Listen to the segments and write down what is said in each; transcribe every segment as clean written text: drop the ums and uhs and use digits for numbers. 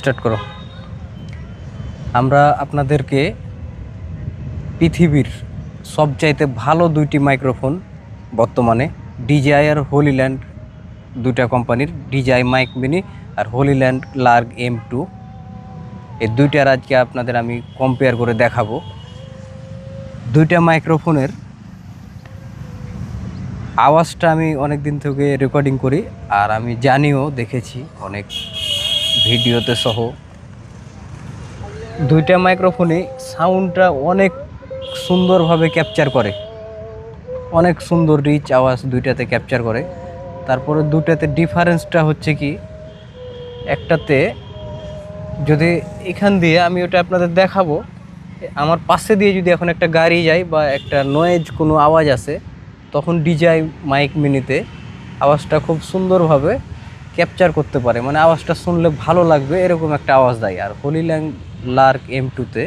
Start করো। আমরা আপনাদেরকে পৃথিবীর সবচাইতে ভালো দুইটি মাইক্রোফোন বর্তমানে ডিজিআই আর হোলিল্যান্ড, দুইটা কোম্পানির ডিজিআই মাইক মিনি আর হোলিল্যান্ড লার্গ M2, এই দুইটার আজকে আপনাদের আমি কম্পেয়ার করে দেখাবো। দুইটা মাইক্রোফোনের আওয়াজটা আমি অনেক দিন থেকে রেকর্ডিং করি, আর আমি জানিও, দেখেছি অনেক ভিডিওতে সহ। দুইটা মাইক্রোফোনে সাউন্ডটা অনেক সুন্দরভাবে ক্যাপচার করে, অনেক সুন্দর রিচ আওয়াজ দুইটাতে ক্যাপচার করে। তারপরে দুটাতে ডিফারেন্সটা হচ্ছে কি, একটাতে যদি এখান দিয়ে আমি ওটা আপনাদের দেখাবো, আমার পাশে দিয়ে যদি এখন একটা গাড়ি যায় বা একটা নয়েজ কোনো আওয়াজ আসে, তখন ডিজিআই মাইক মিনিতে আওয়াজটা খুব সুন্দরভাবে ক্যাপচার করতে পারে, মানে আওয়াজটা শুনলে ভালো লাগবে এরকম একটা আওয়াজ দেয়। আর হোলিল্যান্ড লার্গ M2তে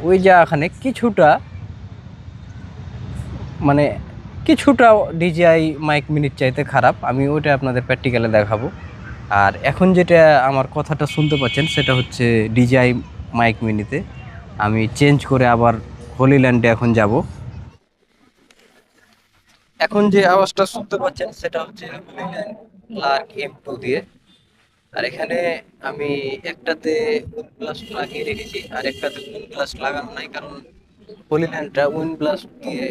ওই জায়গাখানে কিছুটা মানে কিছুটা ডিজিআই মাইক মিনিট চাইতে খারাপ। আমি ওইটা আপনাদের প্র্যাকটিক্যালে দেখাবো। আর এখন যেটা আমার কথাটা শুনতে পাচ্ছেন সেটা হচ্ছে ডিজিআই মাইক মিনিতে। আমি চেঞ্জ করে আবার হোলিল্যান্ডে এখন যাব। এখন যে আওয়াজটা শুনতে পাচ্ছেন সেটা হচ্ছে হোলিল্যান্ড লার্গ M2 দিয়ে। আর এখানে আমি একটাতে উইন ব্লাস্ট লাগিয়ে রেখেছি আর একটাতে উইন ব্লাস্ট লাগানো নাই, কারণ হোলিল্যান্ডটা উইন ব্লাস্ট দিয়ে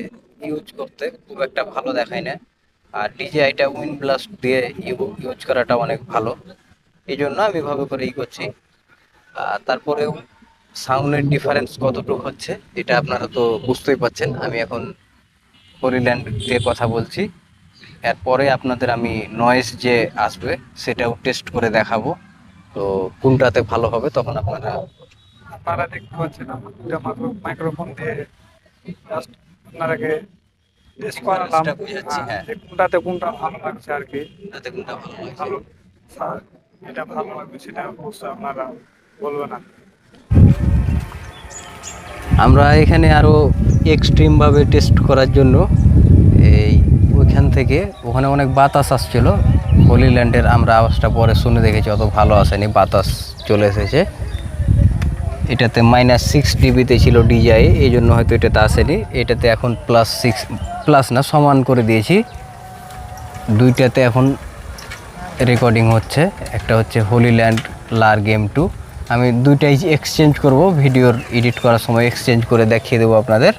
ইউজ করতে খুব একটা ভালো দেখায় না, আর ডিজিআইটা উইন ব্লাস্ট দিয়ে ইউজ করাটা অনেক ভালো। এই জন্য আমি ভাবে করে করছি। তারপরেও সাউন্ডের ডিফারেন্স কতটুকু হচ্ছে এটা আপনারা তো বুঝতেই পাচ্ছেন। আমি এখন হোলিল্যান্ড দিয়ে কথা বলছি, এরপরে আপনাদের আমি নয়েজ যে আসবে সেটাও টেস্ট করে দেখাবো, তো কোনটাতে ভালো হবে তখন আপনারা দেখতে পাচ্ছেন আমার দুটা মাইক্রোফোন দিয়ে জাস্ট আপনারাকে টেস্ট করালাম। ডিফারেন্সটা বুঝাচ্ছি। হ্যাঁ, যে কোনটাতে কোনটা ভালো লাগছে আর কি। কোনটাতে কোনটা ভালো লাগছে। ভালো স্যার, এটা ভালো লাগবে সেটা অবশ্যই আপনারা বলবেন। আমরা এখানে আরও এক্সট্রিমভাবে টেস্ট করার জন্য এই ওইখান থেকে ওখানে অনেক বাতাস আসছিল হোলিল্যান্ডের, আমরা আওয়াজটা পরে শুনে দেখেছি অত ভালো আসেনি, বাতাস চলে এসেছে। এটাতে -6 dBতে ছিল ডিজিআই, এই জন্য হয়তো এটাতে আসেনি। এটাতে এখন +6 প্লাস না সমান করে দিয়েছি। দুইটাতে এখন রেকর্ডিং হচ্ছে, একটা হচ্ছে হোলিল্যান্ড লার্গ M2। আমি দুইটাই এক্সচেঞ্জ করব, ভিডিওর এডিট করার সময় এক্সচেঞ্জ করে দেখিয়ে দেবো আপনাদের।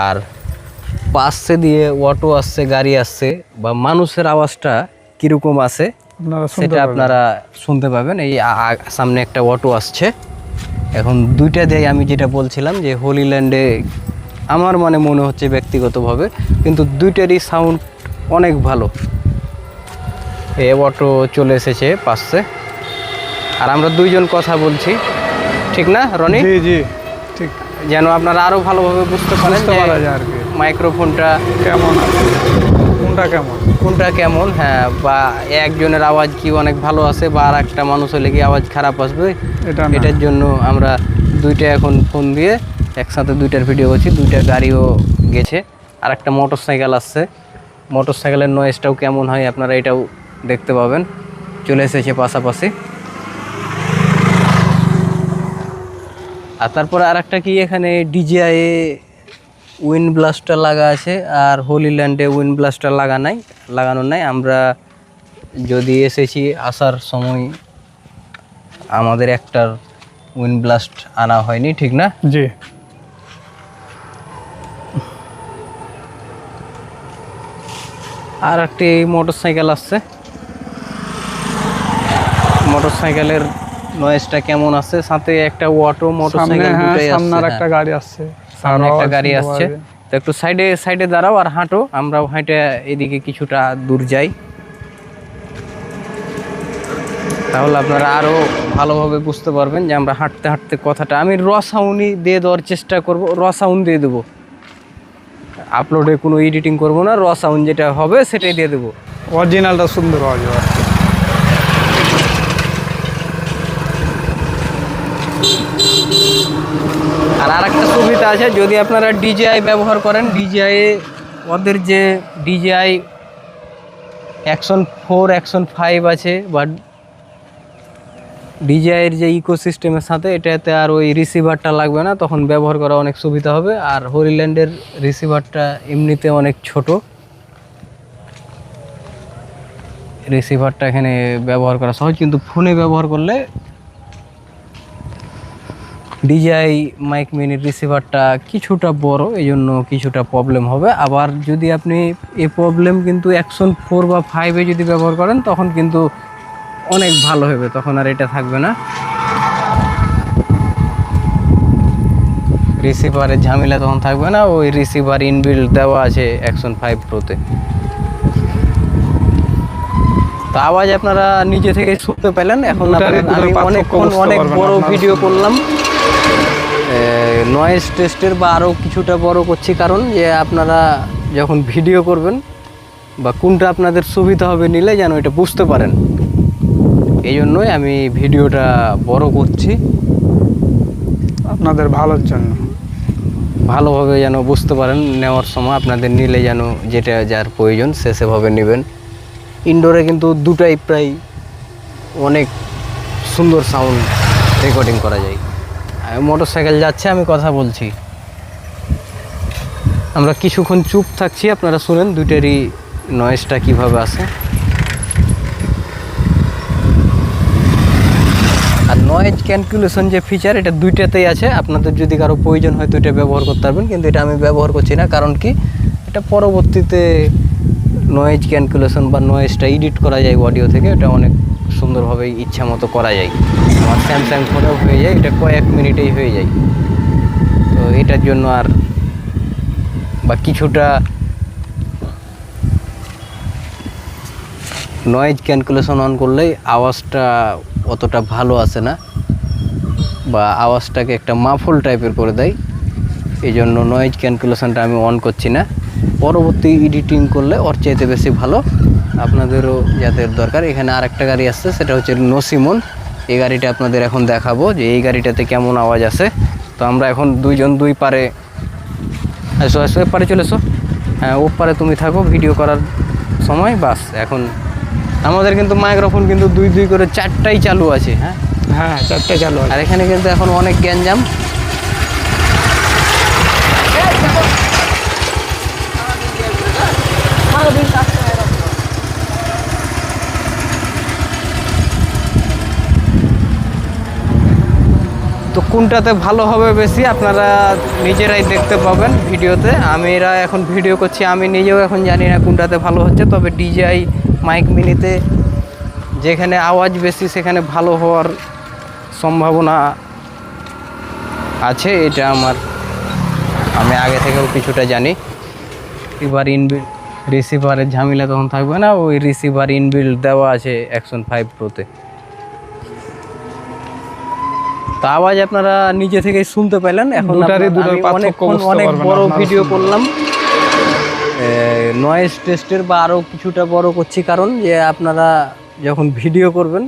আর পাশে দিয়ে অটো আসছে, গাড়ি আসছে বা মানুষের আওয়াজটা কীরকম আসে সেটা আপনারা শুনতে পাবেন। এই সামনে একটা অটো আসছে। এখন দুইটা দিয়ে আমি যেটা বলছিলাম যে হোলিল্যান্ডে আমার মনে হচ্ছে ব্যক্তিগতভাবে, কিন্তু দুইটারই সাউন্ড অনেক ভালো। এই অটো চলে এসেছে পাশে, আর আমরা দুইজন কথা বলছি, ঠিক না রনি? জি জি ঠিক, যেন আপনারা আরও ভালোভাবে বুঝতে পারেন আর কি মাইক্রোফোনটা কেমন, কোনটা কেমন। হ্যাঁ, বা একজনের আওয়াজ কি অনেক ভালো আসে বা আর একটা মানুষ হলে কি আওয়াজ খারাপ আসবে, এটার জন্য আমরা দুইটা এখন ফোন দিয়ে একসাথে দুইটার ভিডিও করছি। দুইটা গাড়িও গেছে, আর একটা মোটর সাইকেল আসছে। মোটর সাইকেলের নয়েজটাও কেমন হয় আপনারা এটাও দেখতে পাবেন, চলে এসেছে পাশাপাশি। আর তারপরে আর একটা কি, এখানে ডিজিআই উইন ব্লাস্টার লাগা আছে আর হোলিল্যান্ডে উইন ব্লাস্টার লাগানো নাই। আমরা যদি এসেছি আসার সময় আমাদের একটার উইন ব্লাস্ট আনা হয়নি, ঠিক না? জি। আর একটি মোটর সাইকেল আসছে, মোটর সাইকেলের নয়েজটা কেমন আছে, সাথে একটা অটো মোটর সাইকেল দুটোই আছে, সামনে একটা গাড়ি আসছে, সামনে একটা গাড়ি আসছে। তো একটু সাইডে দাঁড়াও আর হাঁটো, আমরাও হেঁটে এদিকে কিছুটা দূর যাই, তাহলে আপনারা আরও ভালোভাবে বুঝতে পারবেন যে আমরা হাঁটতে হাঁটতে কথাটা। আমি সাউন্ডই দিয়ে দেওয়ার চেষ্টা করব, সাউন্ড দিয়ে দেবো, আপলোডে কোনো এডিটিং করব না, সাউন্ড যেটা হবে সেটাই দিয়ে দেবো। অরিজিনালটা সুন্দর হবে। আর একটা সুবিধা আছে, যদি আপনারা ডিজিআই ব্যবহার করেন, ডিজিআই ওদের যে ডিজিআই অ্যাকশন 4 অ্যাকশন 5 আছে বা ডিজিআইয়ের যে ইকোসিস্টেমের সাথে এটাতে আর ওই রিসিভারটা লাগবে না, তখন ব্যবহার করা অনেক সুবিধা হবে। আর হরিল্যান্ডের রিসিভারটা এমনিতে অনেক ছোট, রিসিভারটা এখানে ব্যবহার করা সহজ, কিন্তু ফোনে ব্যবহার করলে ডিজিআই মাইক মিনির রিসিভারটা কিছুটা বড়, এই জন্য কিছুটা প্রবলেম হবে। আবার যদি আপনি এই প্রবলেম কিন্তু অ্যাকশন 4 বা 5-এ যদি ব্যবহার করেন তখন কিন্তু অনেক ভালো হবে, তখন আর এটা থাকবে না। রিসিভারের ঝামেলা তখন থাকবে না, ওই রিসিভার ইনবিল্ট দেওয়া আছে অ্যাকশন 5 প্রোতে। তো আওয়াজ আপনারা নিজে থেকে শুনতে পেলেন। এখন আমি অনেক বড় ভিডিও করলাম, নয়েজ টেস্টের বা আরও কিছুটা বড় করছি, কারণ যে আপনারা যখন ভিডিও করবেন বা কোনটা আপনাদের সুবিধা হবে নিলে যেন এটা বুঝতে পারেন, এই জন্যই আমি ভিডিওটা বড় করছি আপনাদের ভালোর জন্য, ভালোভাবে যেন বুঝতে পারেন। নেওয়ার সময় আপনাদের নিলে যেন যেটা যার প্রয়োজন সে সেভাবে নেবেন। ইনডোরে কিন্তু দুটাই প্রায় অনেক সুন্দর সাউন্ড রেকর্ডিং করা যায়। মোটরসাইকেল যাচ্ছে, আমি কথা বলছি, আমরা কিছুক্ষণ চুপ থাকছি, আপনারা শুনেন দুইটারই নয়েজটা কিভাবে আসে। আর নয়েজ ক্যালকুলেশন যে ফিচার, এটা দুইটাতেই আছে। আপনাদের যদি কারো প্রয়োজন হয় তো এটা ব্যবহার করতে পারবেন, কিন্তু এটা আমি ব্যবহার করছি না, কারণ কি এটা পরবর্তীতে নয়েজ ক্যালকুলেশন বা নয়েজটা এডিট করা যায় অডিও থেকে, এটা অনেক সুন্দরভাবে ইচ্ছা মতো করা যায়। আমার স্যামসাং ফোনেও হয়ে যায়, এটা কয়েক মিনিটেই হয়ে যায়। তো এটার জন্য আর বা কিছুটা নয়েজ ক্যালকুলেশন অন করলেই আওয়াজটা অতটা ভালো আসে না, বা আওয়াজটাকে একটা মাফল টাইপের করে দেয়। এই জন্য নয়েজ ক্যালকুলেশনটা আমি অন করছি না। পরবর্তী এডিটিং করলে ওর চাইতে বেশি ভালো, আপনাদেরও যাদের দরকার। এখানে আরেকটা গাড়ি আসছে, সেটা হচ্ছে নসিমন। এই গাড়িটা আপনাদের এখন দেখাবো যে এই গাড়িটাতে কেমন আওয়াজ আসে। তো আমরা এখন দুইজন দুই পারে, এসো এসো এপারে চলে এসো, হ্যাঁ ওপারে তুমি থাকো ভিডিও করার সময়। বাস এখন আমাদের কিন্তু মাইক্রোফোন কিন্তু দুই দুই করে 4টাই চালু আছে। হ্যাঁ হ্যাঁ 4টে চালু আছে। আর এখানে কিন্তু এখন অনেক গ্যাঞ্জাম। তো কোনটাতে ভালো হবে বেশি আপনারা নিজেরাই দেখতে পাবেন ভিডিওতে। আমিরা এখন ভিডিও করছি, আমি নিজেও এখন জানি না কোনটাতে ভালো হচ্ছে। তবে ডিজিআই মাইক মিনিতে যেখানে আওয়াজ বেশি সেখানে ভালো হওয়ার সম্ভাবনা আছে, এটা আমি আগে থেকেও কিছুটা জানি। এবার ইনবিল্ট রিসিভারের ঝামেলা তখন থাকবে না, ওই রিসিভার ইনবিল্ট দেওয়া আছে অ্যাকশন 5 প্রোতে। তো আওয়াজ আপনারা নিজে থেকেই শুনতে পেলেন। এখন অনেক বড় ভিডিও করলাম, নয়েজ টেস্টের বা আরও কিছুটা বড় করছি, কারণ যে আপনারা যখন ভিডিও করবেন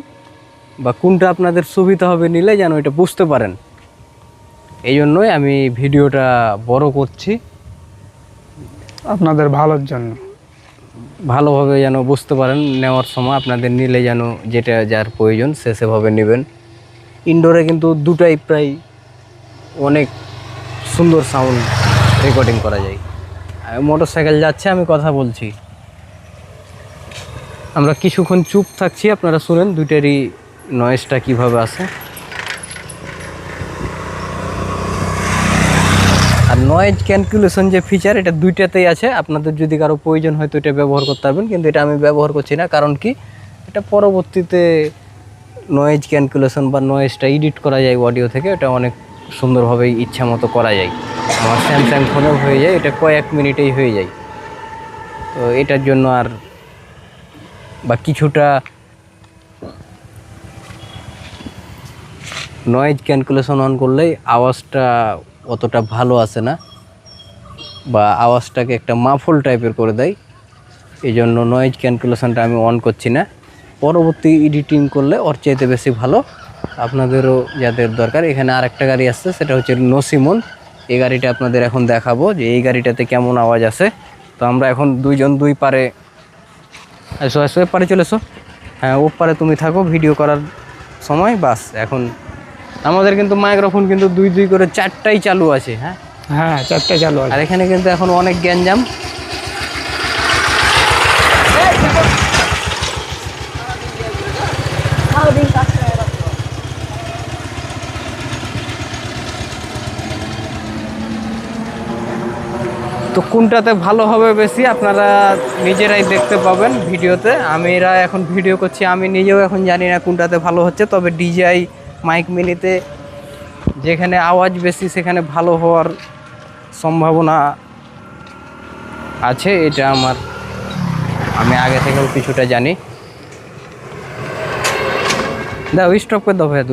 বা কোনটা আপনাদের সুবিধা হবে নিলে যেন এটা বুঝতে পারেন, এই জন্যই আমি ভিডিওটা বড় করছি আপনাদের ভালোর জন্য, ভালোভাবে যেন বুঝতে পারেন। নেওয়ার সময় আপনাদের নিলে যেন যেটা যার প্রয়োজন সে সেভাবে নেবেন। ইনডোরে কিন্তু দুটাই প্রায় অনেক সুন্দর সাউন্ড রেকর্ডিং করা যায়। মোটরসাইকেল যাচ্ছে, আমি কথা বলছি, আমরা কিছুক্ষণ চুপ থাকছি, আপনারা শুনেন দুইটারই নয়েজটা কিভাবে আসে। আর নয়েজ ক্যালকুলেশন যে ফিচার, এটা দুইটাতেই আছে। আপনাদের যদি কারো প্রয়োজন হয় তো এটা ব্যবহার করতে পারবেন, কিন্তু এটা আমি ব্যবহার করছি না, কারণ কি এটা পরবর্তীতে নয়েজ ক্যালকুলেশন বা নয়েজটা এডিট করা যায় অডিও থেকে, এটা অনেক সুন্দরভাবে ইচ্ছা মতো করা যায়। আমার স্যামসাং ফোনেও হয়ে যায়, এটা কয়েক মিনিটেই হয়ে যায়। তো এটার জন্য আর বা কিছুটা নয়েজ ক্যালকুলেশন অন করলেই আওয়াজটা অতটা ভালো আসে না, বা আওয়াজটাকে একটা মাফল টাইপের করে দেয়। এই জন্য নয়েজ ক্যালকুলেশনটা আমি অন করছি না। পরবর্তী এডিটিং করলে ওর চাইতে বেশি ভালো, আপনাদেরও যাদের দরকার। এখানে আরেকটা গাড়ি আসছে, সেটা হচ্ছে নসিমন। এই গাড়িটা আপনাদের এখন দেখাবো যে এই গাড়িটাতে কেমন আওয়াজ আসে। তো আমরা এখন দুইজন দুই পারে, এসো এসো এপারে চলে এসো, হ্যাঁ ওপারে তুমি থাকো ভিডিও করার সময় বাস। এখন আমাদের কিন্তু মাইক্রোফোন কিন্তু 2 করে 4টাই চালু আছে। হ্যাঁ, হ্যাঁ, 4টে চালু আর আছে। এখানে কিন্তু এখন অনেক গ্যাঞ্জাম। তো কোনটাতে ভালো হবে বেশি আপনারা নিজেরাই দেখতে পাবেন ভিডিওতে। আমিরা এখন ভিডিও করছি, আমি নিজেও এখন জানি না কোনটাতে ভালো হচ্ছে। তবে ডিজিআই মাইক মিনিতে যেখানে আওয়াজ বেশি সেখানে ভালো হওয়ার সম্ভাবনা আছে, এটা আমি আগে থেকেও কিছুটা জানি। দাও স্টপ করে দাও ভাইয়া।